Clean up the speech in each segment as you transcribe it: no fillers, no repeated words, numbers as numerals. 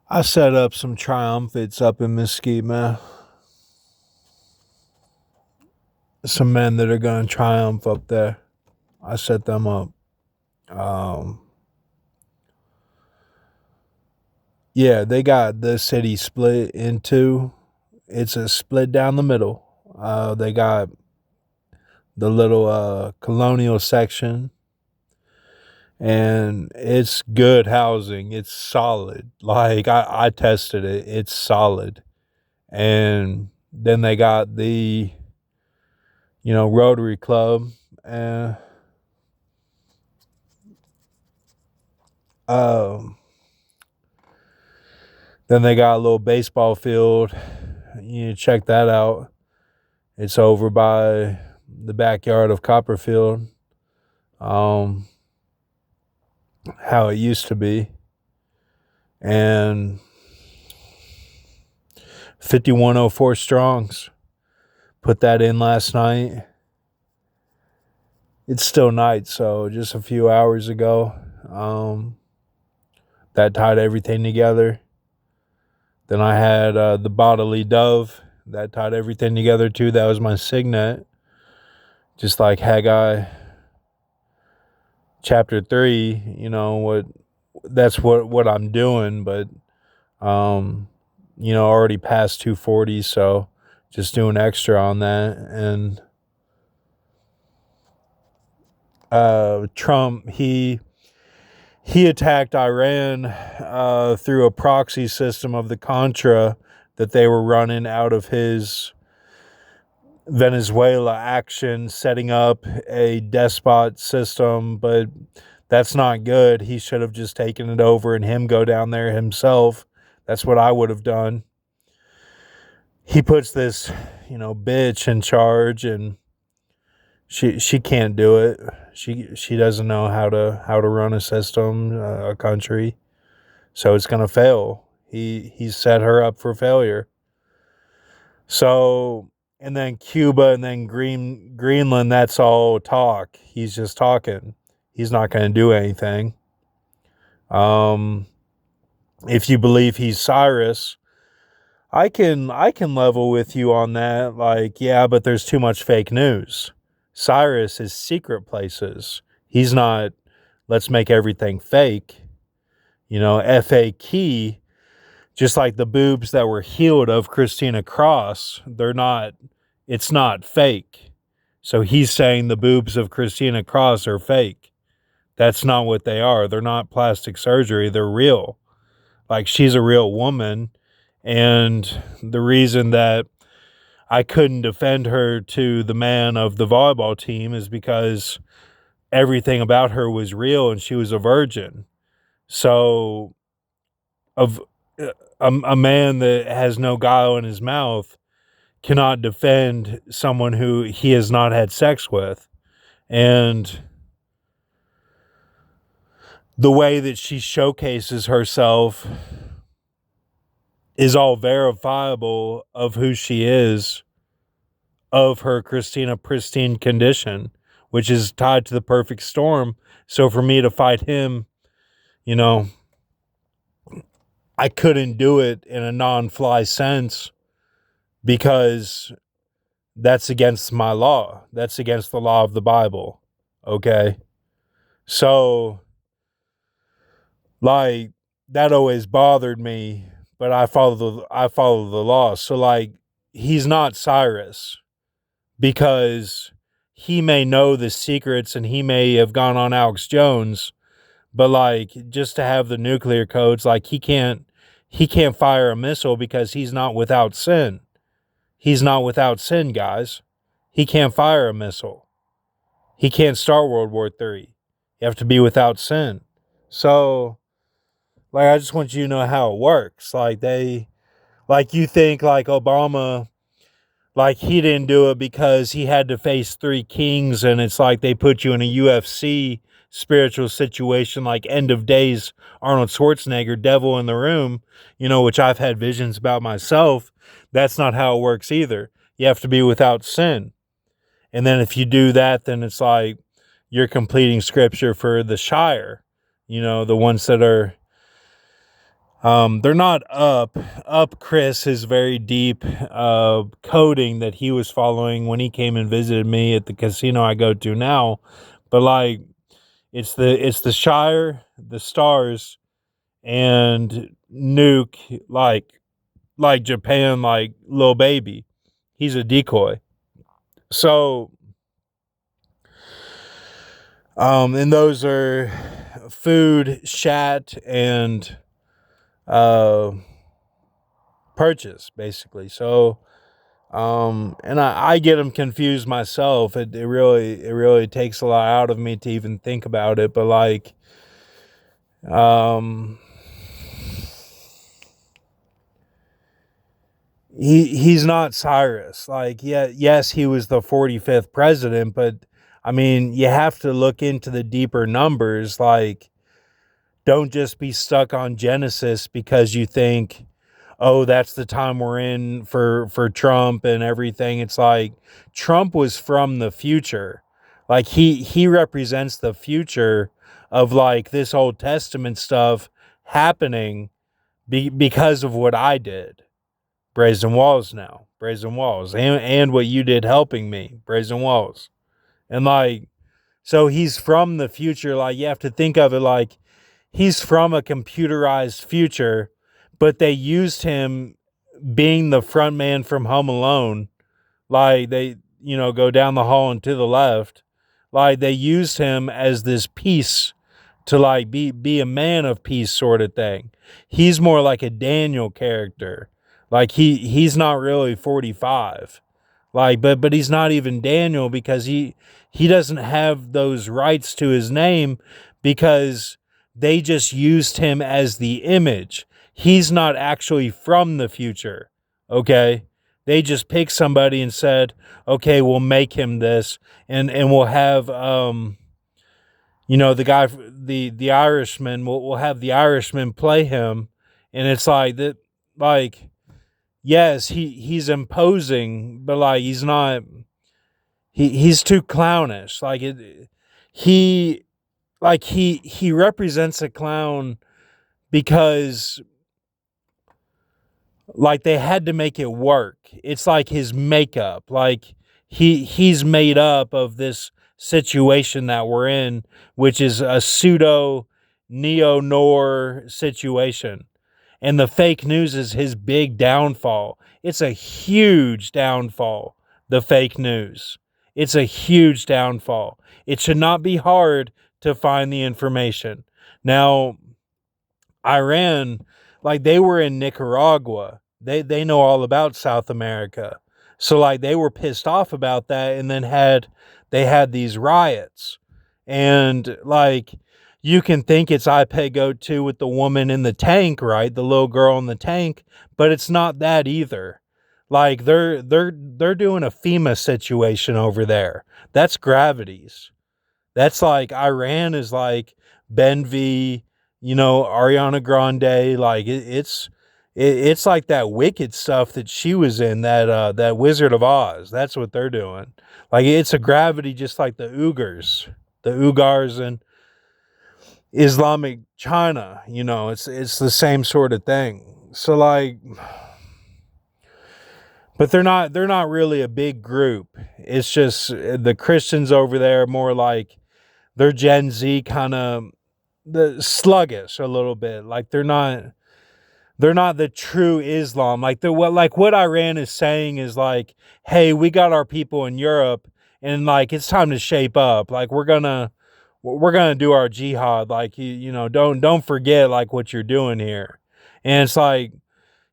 I set up some triumphants up in Mesquite, man. Some men that are going to triumph up there. I set them up. Um, yeah, they got the city split in two. It's a split down the middle. They got the little colonial section, and it's good housing. It's solid. Like I tested it. It's solid. And then they got the Rotary Club. And um, then they got a little baseball field. You check that out. It's over by the backyard of Copperfield. Um, how it used to be. And 5104 Strongs. Put that in last night. It's still night, so just a few hours ago. That tied everything together. Then I had the Bodily Dove. That tied everything together too. That was my signet. Just like Haggai chapter 3, that's what I'm doing, but already past 240, so just doing extra on that. And Trump, he attacked Iran through a proxy system of the Contra that they were running out of his Venezuela action, setting up a despot system, but that's not good. He should have just taken it over and him go down there himself. That's what I would have done. He puts this, bitch in charge, and she can't do it. She doesn't know how to run a system, a country. So it's gonna fail. He set her up for failure. So, and then Cuba and then Greenland, that's all talk. He's just talking. He's not going to do anything. If you believe he's Cyrus, I can level with you on that. Like, yeah, but there's too much fake news. Cyrus is secret places. He's not, let's make everything fake. F.A. Key, just like the boobs that were healed of Christina Cross, it's not fake. So he's saying the boobs of Christina Cross are fake. That's not what they are. They're not plastic surgery. They're real. Like, she's a real woman. And the reason that I couldn't defend her to the man of the volleyball team is because everything about her was real and she was a virgin. So, of a man that has no guile in his mouth cannot defend someone who he has not had sex with. And the way that she showcases herself is all verifiable of who she is, of her Christina pristine condition, which is tied to the perfect storm. So for me to fight him, I couldn't do it in a non-fly sense because that's against my law. That's against the law of the Bible. Okay. So, like, that always bothered me, but I follow the law. So, like, he's not Cyrus because he may know the secrets and he may have gone on Alex Jones, but like, just to have the nuclear codes, like, he can't fire a missile because he's not without sin. He's not without sin, guys. He can't fire a missile. He can't start World War III. You have to be without sin. So, like, I just want you to know how it works. Like, you think like Obama, like, he didn't do it because he had to face three kings, and it's like they put you in a UFC spiritual situation, like End of Days, Arnold Schwarzenegger, Devil in the Room, which I've had visions about myself. That's not how it works either. You have to be without sin. And then if you do that, then it's like you're completing scripture for the Shire, the ones that are They're not up. Up Chris is very deep coding that he was following when he came and visited me at the casino I go to now. But like it's the Shire, the Stars, and Nuke, like Japan, like Lil Baby. He's a decoy. So and those are food, shat, and uh purchase, basically. So and I get them confused myself. It really takes a lot out of me to even think about it. But like um he's not Cyrus. Like, yeah, yes, he was the 45th president, but I mean, you have to look into the deeper numbers. Like, don't just be stuck on Genesis because you think, oh, that's the time we're in for Trump and everything. It's like Trump was from the future. Like he represents the future of like this Old Testament stuff happening because of what I did. Brazen walls now. Brazen walls. And what you did helping me. Brazen walls. And like, so he's from the future. Like, you have to think of it like he's from a computerized future, but they used him being the front man from Home Alone. Like, they, go down the hall and to the left. Like, they used him as this piece to like be a man of peace sort of thing. He's more like a Daniel character. Like he's not really 45. Like but he's not even Daniel because he doesn't have those rights to his name because they just used him as the image. He's not actually from the future. Okay? They just picked somebody and said, "Okay, we'll make him this and we'll have the guy, the Irishman. We'll have the Irishman play him, and it's like that. Like, yes, he's imposing, but like he's not. He's too clownish. Like he he represents a clown because like they had to make it work. It's like his makeup. Like he's made up of this situation that we're in, which is a pseudo neo noir situation. And the fake news is his big downfall. It's a huge downfall, the fake news. It's a huge downfall. It should not be hard to find the information. Now, Iran, like they were in Nicaragua. They know all about South America. So like they were pissed off about that and then they had these riots. And like you can think it's IPEGO 2 with the woman in the tank, right? The little girl in the tank, but it's not that either. Like they're doing a FEMA situation over there. That's gravities. That's like Iran is like Ben V, Ariana Grande. Like it's like that Wicked stuff that she was in, that Wizard of Oz. That's what they're doing. Like it's a gravity, just like the Uyghurs in Islamic China. It's the same sort of thing. So like, but they're not really a big group. It's just the Christians over there more like they're Gen Z kind of the sluggish a little bit. Like they're not the true Islam. Like what Iran is saying is like, hey, we got our people in Europe and like it's time to shape up. Like we're gonna do our jihad. Like don't forget like what you're doing here. And it's like,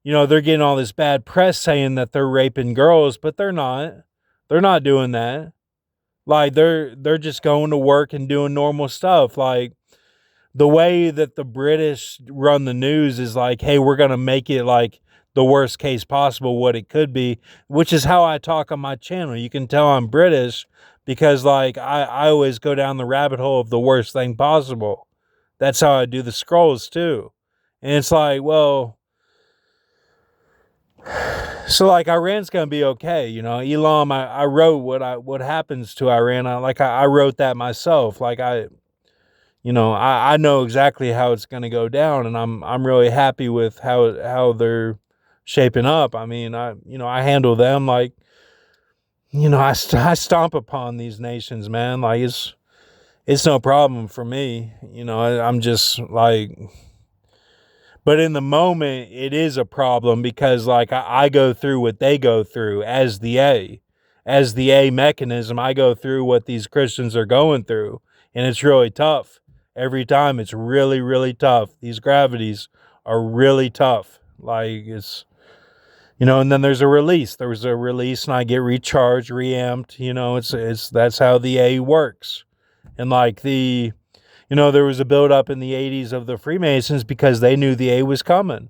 they're getting all this bad press saying that they're raping girls, but they're not. They're not doing that. Like they're just going to work and doing normal stuff. Like the way that the British run the news is like, hey, we're going to make it like the worst case possible, what it could be, which is how I talk on my channel. You can tell I'm British because like I always go down the rabbit hole of the worst thing possible. That's how I do the scrolls too. And it's like, well, so like Iran's gonna be okay, Elam, I wrote what happens to Iran. I wrote that myself. Like I know exactly how it's going to go down, and I'm really happy with how they're shaping up. I mean, I handle them like, I stomp upon these nations, man. Like it's no problem for me. I'm just like, but in the moment, it is a problem because like I go through what they go through as the A mechanism. I go through what these Christians are going through, and it's really tough. Every time it's really, really tough. These gravities are really tough. Like and then there's a release. There was a release, and I get recharged, reamped. It's that's how the A works. And like there was a buildup in the 80s of the Freemasons because they knew the A was coming.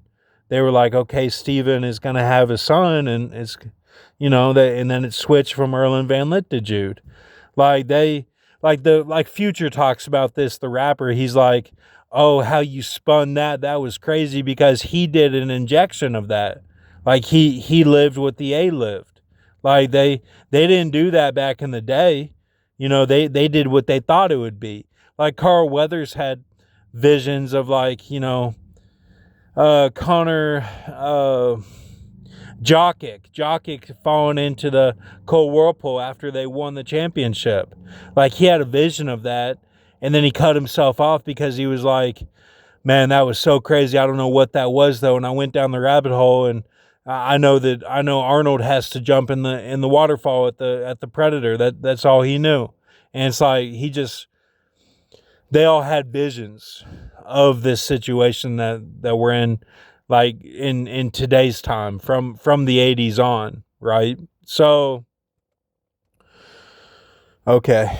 They were like, okay, Stephen is going to have a son, and and then it switched from Erland Van Lith to Jude. Like Future talks about this, the rapper. He's like, oh, how you spun that was crazy because he did an injection of that. Like he lived what the A lived. Like they didn't do that back in the day. They did what they thought it would be. Like Carl Weathers had visions of like, Connor Jokic falling into the cold whirlpool after they won the championship. Like he had a vision of that, and then he cut himself off because he was like, man, that was so crazy. I don't know what that was though. And I went down the rabbit hole, and I know Arnold has to jump in the waterfall at the Predator. That's all he knew. And it's like they all had visions of this situation that we're in, like in today's time from the 80s on, right? So okay,